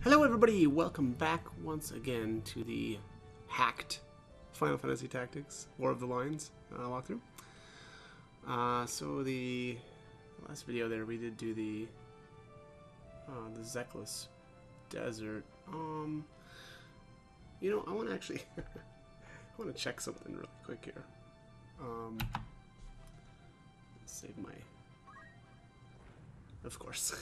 Hello everybody, welcome back once again to the hacked Final Fantasy Tactics War of the Lions walkthrough. So the last video there we did do the Zekkless Desert. You know, I want to actually I want to check something really quick here. Save my, of course.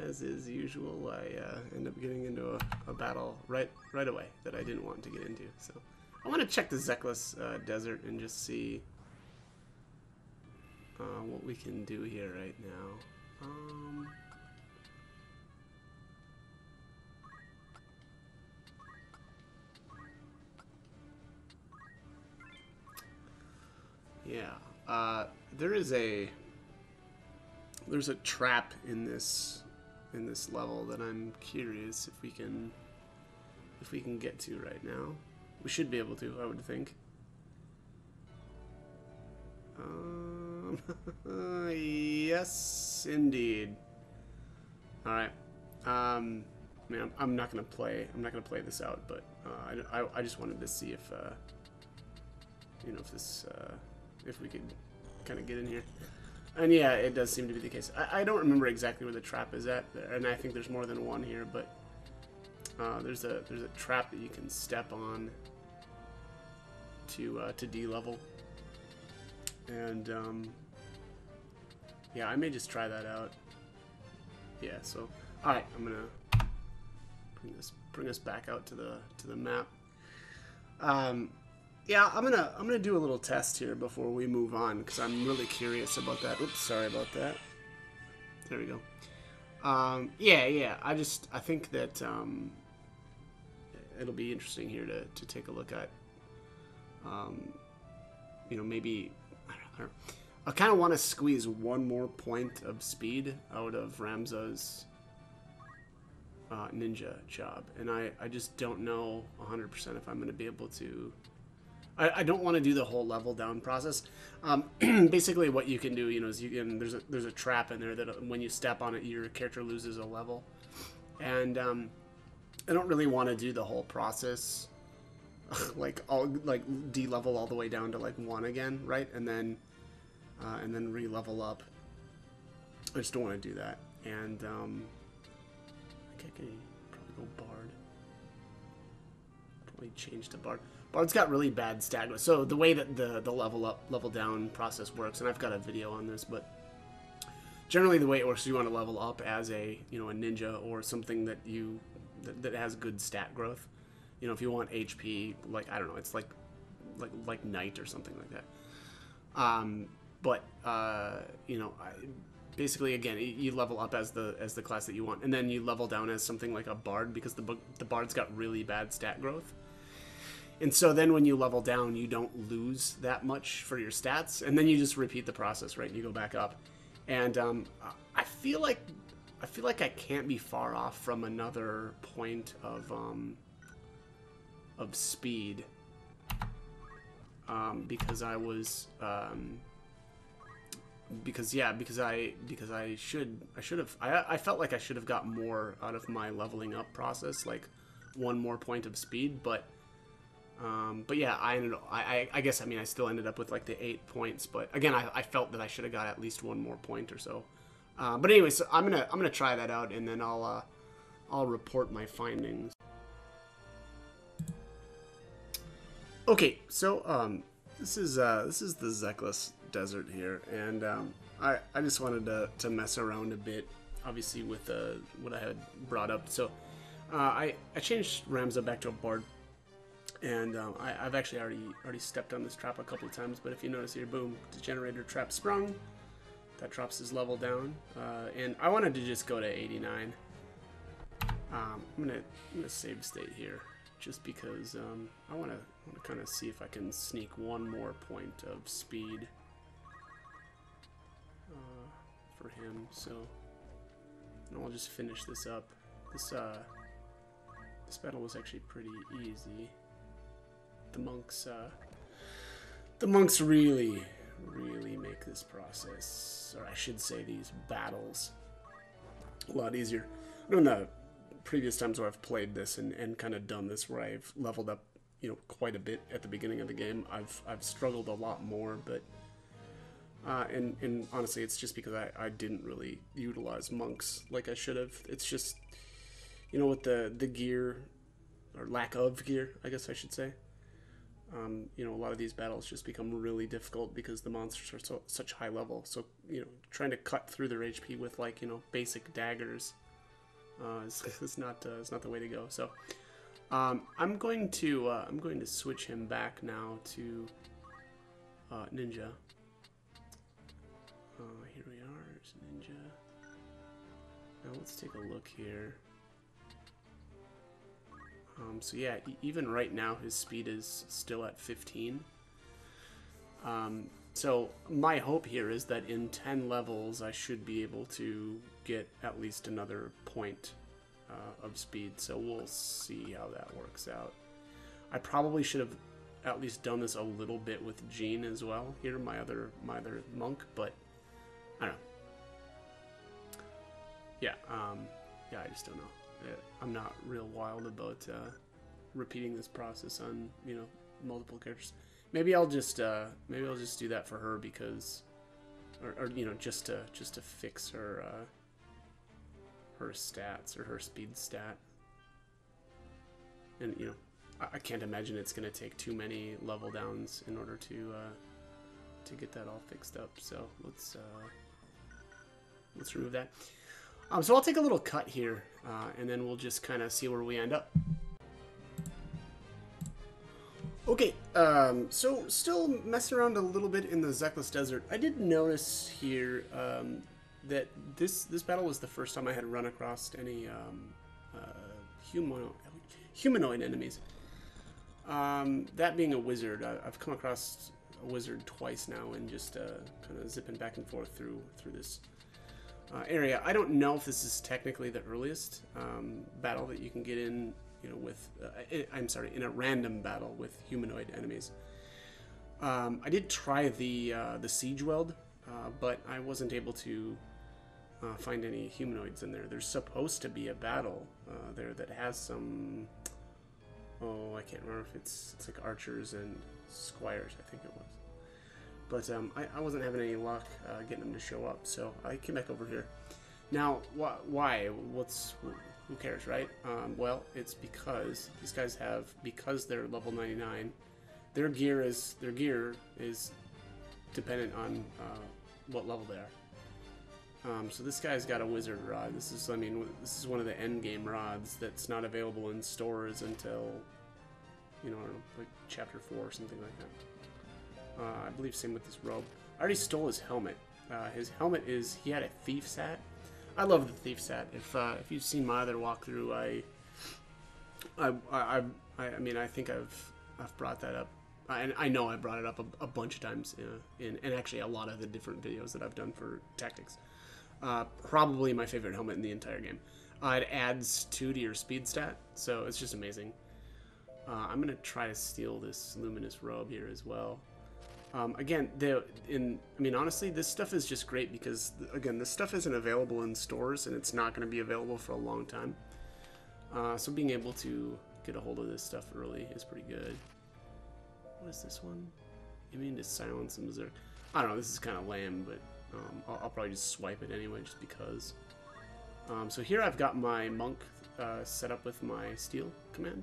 As is usual, I end up getting into a battle right away that I didn't want to get into. So I want to check the Zekkless Desert and just see what we can do here right now. Yeah, there's a trap in this level that I'm curious if we can get to right now. We should be able to, I would think. Yes, indeed. All right. Man, I'm not gonna play this out, but I just wanted to see if you know, if we could kind of get in here. And yeah, it does seem to be the case. I don't remember exactly where the trap is at, and I think there's more than one here, but there's a trap that you can step on to D-level. And yeah, I may just try that out. Yeah, so all right, I'm gonna bring us back out to the map. Yeah, I'm gonna do a little test here before we move on because I'm really curious about that. Oops, sorry about that. There we go. Yeah. I think that it'll be interesting here to take a look at. You know, maybe I kind of want to squeeze one more point of speed out of Ramza's ninja job, and I just don't know 100% if I'm going to be able to. I don't want to do the whole level down process. Basically, what you can do, you know, is there's a trap in there that when you step on it, your character loses a level, and I don't really want to do the whole process, like D-level all the way down to like 1 again, right, and then re-level up. I just don't want to do that, and I think I can probably go Bard. Probably change to Bard. Bard's got really bad stat growth. So the way that the level up, level down process works, and I've got a video on this, but generally the way it works is you want to level up as a ninja or something that that has good stat growth. You know, if you want HP, like I don't know, it's like Knight or something like that. You know, basically again, you level up as the class that you want, and then you level down as something like a Bard because the Bard's got really bad stat growth. And so then when you level down, you don't lose that much for your stats, and then you just repeat the process, right? And you go back up. And I feel like I can't be far off from another point of speed, because I was because I felt like I should have got more out of my leveling up process, like one more point of speed, but yeah, I guess, I mean, I still ended up with like the 8 points, but again, I felt that I should have got at least one more point or so. But anyway, so I'm gonna try that out, and then I'll report my findings. Okay, so this is the Zekkless Desert here, and I just wanted to mess around a bit, obviously with what I had brought up. So I changed Ramza back to a Bard. And I've actually already stepped on this trap a couple of times, but if you notice here, boom, degenerator trap sprung. That drops his level down, and I wanted to just go to 89. I'm gonna save state here, just because I want to kind of see if I can sneak one more point of speed for him. So, and I'll just finish this up. This battle was actually pretty easy. The monks really make this process, or I should say these battles, a lot easier. I know in the previous times where I've played this and kind of done this, where I've leveled up, you know, quite a bit at the beginning of the game, I've struggled a lot more, but and honestly, it's just because I didn't really utilize monks like I should have. It's just, you know, with the gear, or lack of gear, I guess I should say. You know, a lot of these battles just become really difficult because the monsters are such high level. So, you know, trying to cut through their HP with, like, you know, basic daggers is not the way to go. So, I'm going to switch him back now to Ninja. Here we are, there's Ninja. Now let's take a look here. So yeah, even right now his speed is still at 15. So my hope here is that in 10 levels I should be able to get at least another point of speed. So we'll see how that works out. I probably should have at least done this a little bit with Jean as well here, my other monk, but I don't know. Yeah, yeah, I just don't know. I'm not real wild about repeating this process on, you know, multiple characters. Maybe I'll just do that for her because, or you know, just to fix her her stats, or her speed stat. And you know, I can't imagine it's gonna take too many level downs in order to get that all fixed up. So let's remove that. So I'll take a little cut here, and then we'll just kind of see where we end up. Okay, so still messing around a little bit in the Zekkless Desert. I did notice here that this battle was the first time I had run across any humanoid enemies. That being a wizard, I've come across a wizard twice now, and just kind of zipping back and forth through this area. I don't know if this is technically the earliest battle that you can get in, you know, with I'm sorry, in a random battle with humanoid enemies. I did try the siege weld, but I wasn't able to find any humanoids in there. There's supposed to be a battle there that has some. Oh, I can't remember if it's like archers and squires, I think it was. But I wasn't having any luck getting them to show up, so I came back over here. Now, why? Who cares, right? Well, it's because these guys because they're level 99, their gear is dependent on what level they are. So this guy's got a wizard rod. This is one of the end game rods that's not available in stores until, you know, like chapter 4 or something like that. I believe same with his robe. I already stole his helmet. His helmet he had a thief sat. I love the thief sat. If you've seen my other walkthrough, I mean, I think I've brought that up. And I know I brought it up a bunch of times in actually a lot of the different videos that I've done for tactics. Probably my favorite helmet in the entire game. It adds 2 to your speed stat, so it's just amazing. I'm gonna try to steal this luminous robe here as well. Again, I mean, honestly, this stuff is just great because, again, this stuff isn't available in stores, and it's not going to be available for a long time. So being able to get a hold of this stuff early is pretty good. What is this one? Immune to silence and berserk. I don't know, this is kind of lame, but I'll probably just swipe it anyway, just because. So here I've got my monk set up with my steal command.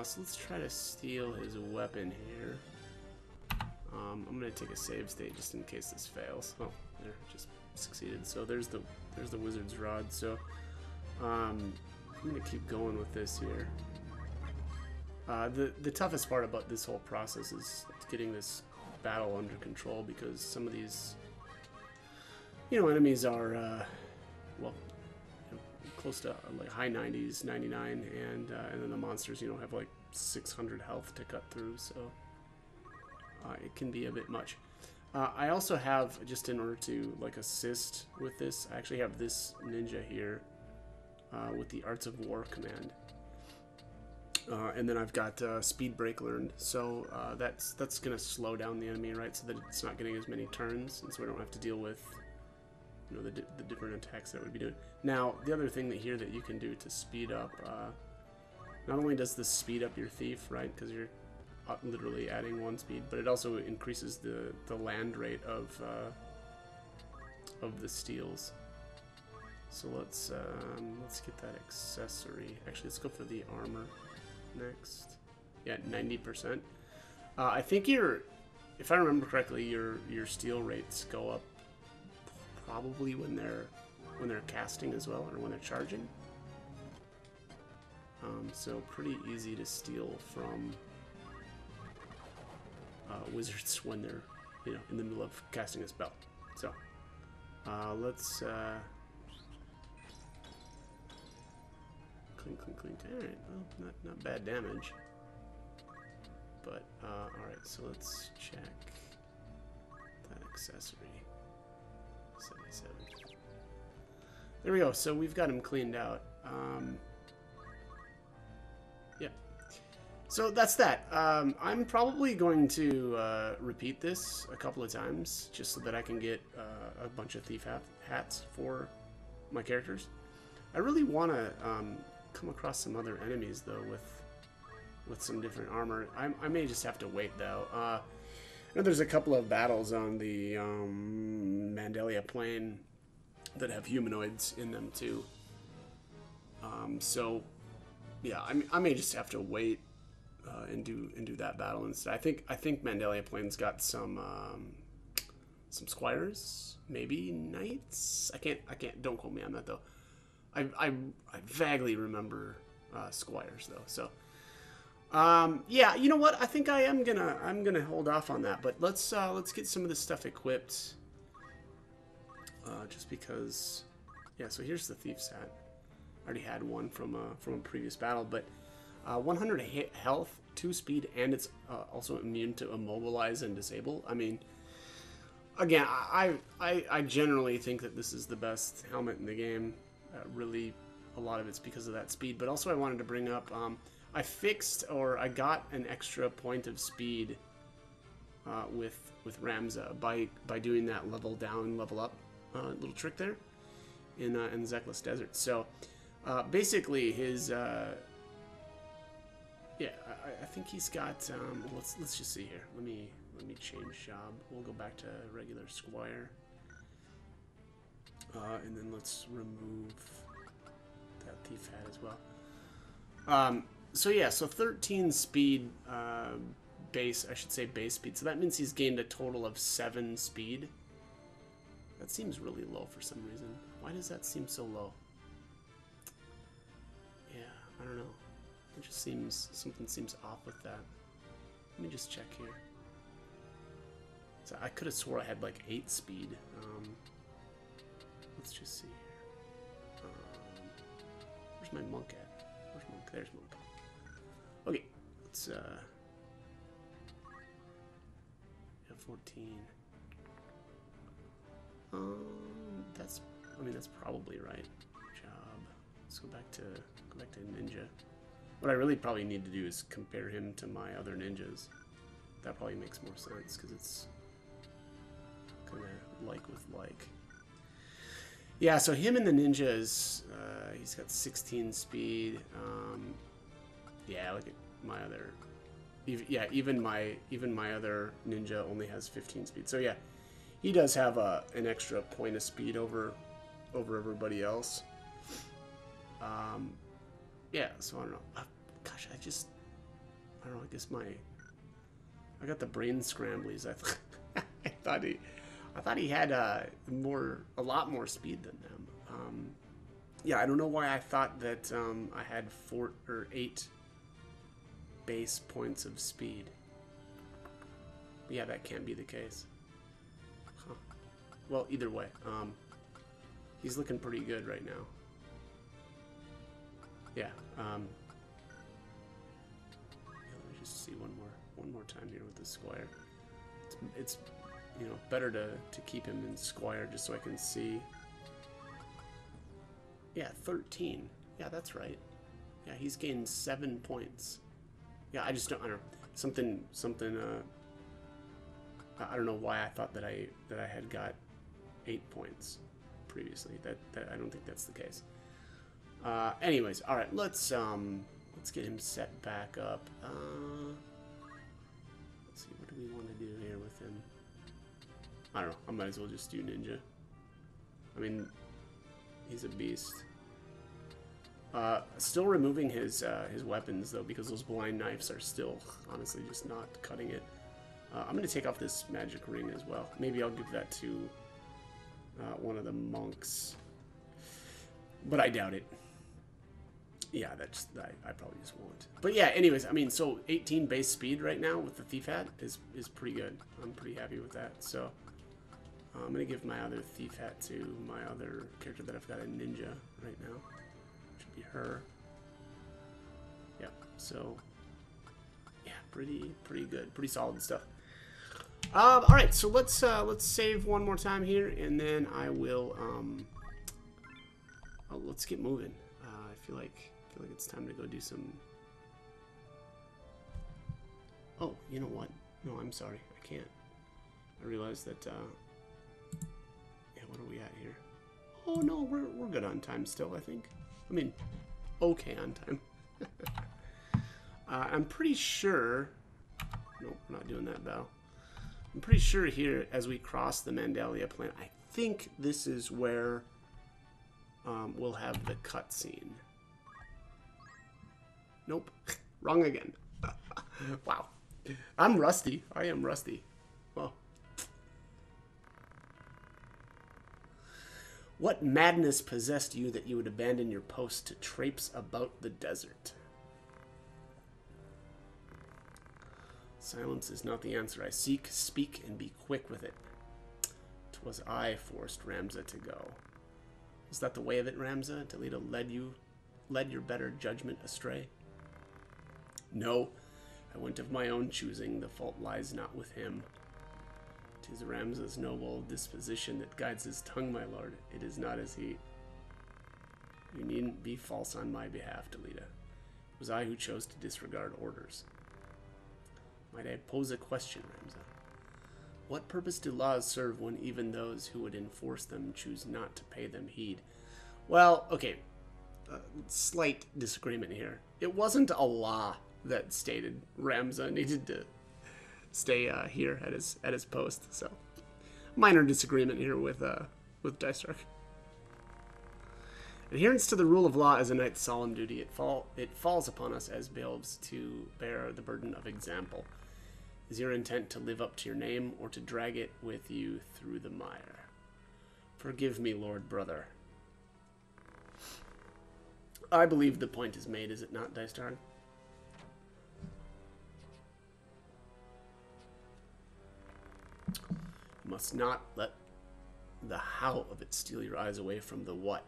So let's try to steal his weapon here. I'm gonna take a save state just in case this fails. Oh, there, just succeeded. So there's the wizard's rod. So I'm gonna keep going with this here. The toughest part about this whole process is getting this battle under control, because some of these, you know, enemies are well, you know, close to like high 90s, 99, and then the monsters, you know, have like 600 health to cut through. So. It can be a bit much. I also have, just in order to like assist with this, I actually have this ninja here with the Arts of War command, and then I've got speed break learned. So that's gonna slow down the enemy, right? So that it's not getting as many turns, and so we don't have to deal with you know, the different attacks that it would be doing. Now, the other thing that here that you can do to speed up, not only does this speed up your thief, right, because you're literally adding 1 speed, but it also increases the land rate of the steals. So let's get that accessory. Actually, let's go for the armor next. Yeah, 90%. I think if I remember correctly, your steal rates go up probably when they're casting as well, or when they're charging. So pretty easy to steal from wizards when they're, you know, in the middle of casting a spell. So let's clink, clink, clink. All right, well, not bad damage. But all right, so let's check that accessory. 77. There we go. So we've got him cleaned out. Yeah. So that's that. I'm probably going to repeat this a couple of times just so that I can get a bunch of thief hats for my characters. I really want to come across some other enemies though with some different armor. I may just have to wait though. I know there's a couple of battles on the Mandalia Plain that have humanoids in them too. So yeah, I may just have to wait and do that battle instead. I think Mandalia Plain's got some squires, maybe knights. I can't. Don't quote me on that though. I vaguely remember squires though. So yeah, you know what? I think I'm gonna hold off on that. But let's get some of this stuff equipped. Just because, yeah. So here's the thief's hat. I already had one from a previous battle, but 100 health, 2 speed, and it's also immune to immobilize and disable. I mean, again, I generally think that this is the best helmet in the game. Really, a lot of it's because of that speed, but also I wanted to bring up, I got an extra point of speed with Ramza by doing that level down, level up little trick there in Zekkless Desert. So basically his yeah, I think he's got let's just see here. Let me change job. We'll go back to regular squire. And then let's remove that thief hat as well. So yeah, so 13 speed base, I should say base speed. So that means he's gained a total of 7 speed. That seems really low for some reason. Why does that seem so low? Yeah, I don't know. It just seems, something seems off with that. Let me just check here. So I could have swore I had like 8 speed. Let's just see here. Where's my monk at? Where's monk? There's monk. Okay, let's yeah, 14. That's, I mean, that's probably right. Job. Let's go back to ninja. What I really probably need to do is compare him to my other ninjas. That probably makes more sense because it's kind of like with like. Yeah, so him and the ninjas, he's got 16 speed. Yeah, look at my other. Yeah, even my other ninja only has 15 speed. So yeah, he does have an extra point of speed over everybody else. Yeah, so I don't know. Gosh, I don't know. I guess I got the brain scramblies. I thought he had a lot more speed than them. Yeah, I don't know why I thought that I had 4 or 8 base points of speed. But yeah, that can't be the case. Huh. Well, either way, he's looking pretty good right now. Yeah. Let me just see one more time here with the squire. It's you know, better to keep him in squire just so I can see. Yeah, 13. Yeah, that's right. Yeah, he's gained 7 points. Yeah, I don't know. Something I don't know why I thought that I had got 8 points previously. That I don't think that's the case. Anyways, all right. Let's get him set back up. Let's see. What do we want to do here with him? I don't know. I might as well just do ninja. I mean, he's a beast. Still removing his weapons though, because those blind knives are still honestly just not cutting it. I'm gonna take off this magic ring as well. Maybe I'll give that to one of the monks, but I doubt it. Yeah, I probably just won't. But yeah, anyways, I mean, so 18 base speed right now with the thief hat is pretty good. I'm pretty happy with that. So I'm gonna give my other thief hat to my other character that I've got a ninja right now. Should be her. Yeah. So yeah, pretty good, pretty solid stuff. All right, so let's save one more time here, and then I will let's get moving. I feel like it's time to go do some. Oh, you know what? No, I'm sorry, I can't. I realized that. Yeah, what are we at here? Oh no, we're good on time still. I think. I mean, okay on time. I'm pretty sure. Nope, we're not doing that bow. I'm pretty sure here, as we cross the Mandalia Plain, I think this is where we'll have the cutscene. Nope. Wrong again. Wow. I'm rusty. I am rusty. Well. What madness possessed you that you would abandon your post to traipse about the desert? Silence is not the answer I seek. Speak and be quick with it. 'Twas I forced Ramza to go. Was that the way of it, Ramza? Toledo led your better judgment astray? No, I went of my own choosing. The fault lies not with him. 'Tis Ramza's noble disposition that guides his tongue, my lord. It is not as he. You needn't be false on my behalf, Toledo. It was I who chose to disregard orders. Might I pose a question, Ramza? What purpose do laws serve when even those who would enforce them choose not to pay them heed? Well, okay, slight disagreement here. It wasn't a law that stated Ramza needed to stay here at his post. So, minor disagreement here with Dystark. Adherence to the rule of law is a knight's solemn duty. It falls upon us as bailiffs to bear the burden of example. Is your intent to live up to your name, or to drag it with you through the mire? Forgive me, Lord Brother. I believe the point is made, is it not, Dystark? You must not let the how of it steal your eyes away from the what.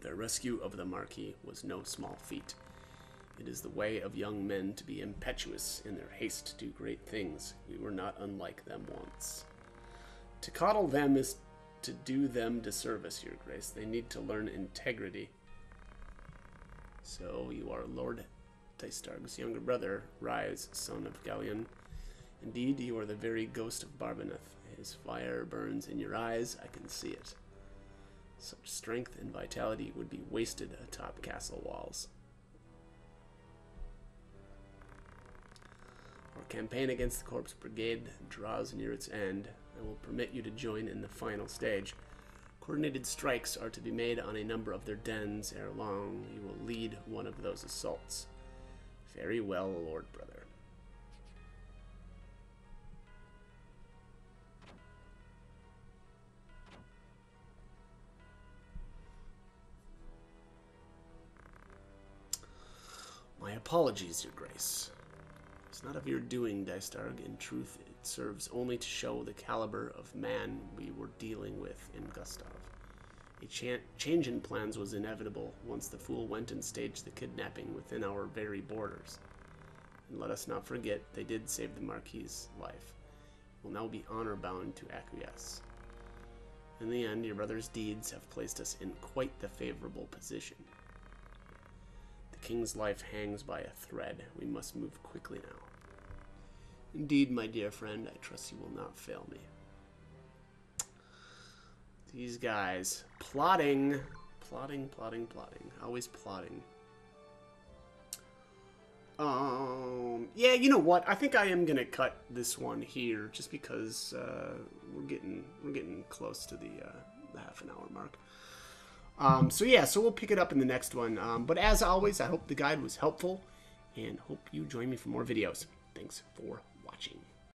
Their rescue of the Marquis was no small feat. It is the way of young men to be impetuous in their haste to do great things. We were not unlike them once. To coddle them is to do them disservice, Your Grace. They need to learn integrity. So you are Lord Dystark's younger brother, Rise, son of Galleon. Indeed, you are the very ghost of Barbaneth. His fire burns in your eyes, I can see it. Such strength and vitality would be wasted atop castle walls. Our campaign against the Corpse Brigade draws near its end. I will permit you to join in the final stage. Coordinated strikes are to be made on a number of their dens. Ere long, you will lead one of those assaults. Very well, Lord Brother. My apologies, Your Grace. It's not of your doing, Dystark. In truth, it serves only to show the caliber of man we were dealing with in Gustav. A change in plans was inevitable once the fool went and staged the kidnapping within our very borders. And let us not forget, they did save the Marquis's life. We'll now be honor-bound to acquiesce. In the end, your brother's deeds have placed us in quite the favorable position. The king's life hangs by a thread. We must move quickly now. Indeed, my dear friend, I trust you will not fail me. These guys. Plotting. Plotting, plotting, plotting. Always plotting. Yeah, you know what? I think I am gonna cut this one here, just because we're getting close to the half-an-hour mark. So yeah, so we'll pick it up in the next one. But as always, I hope the guide was helpful, and hope you join me for more videos. Thanks for watching.